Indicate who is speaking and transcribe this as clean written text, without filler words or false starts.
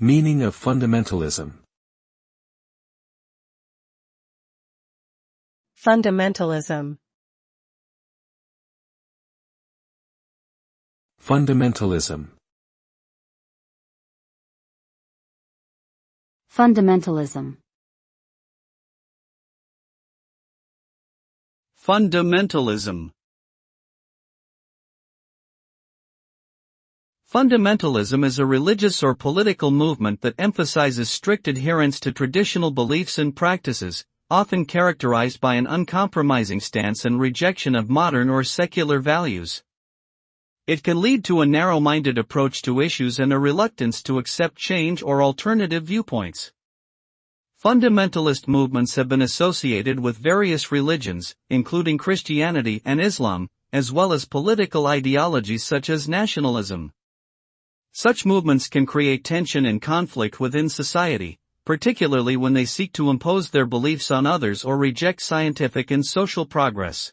Speaker 1: Meaning of fundamentalism.
Speaker 2: Fundamentalism.
Speaker 1: Fundamentalism.
Speaker 3: Fundamentalism.
Speaker 4: Fundamentalism. Fundamentalism is a religious or political movement that emphasizes strict adherence to traditional beliefs and practices, often characterized by an uncompromising stance and rejection of modern or secular values. It can lead to a narrow-minded approach to issues and a reluctance to accept change or alternative viewpoints. Fundamentalist movements have been associated with various religions, including Christianity and Islam, as well as political ideologies such as nationalism. Such movements can create tension and conflict within society, particularly when they seek to impose their beliefs on others or reject scientific and social progress.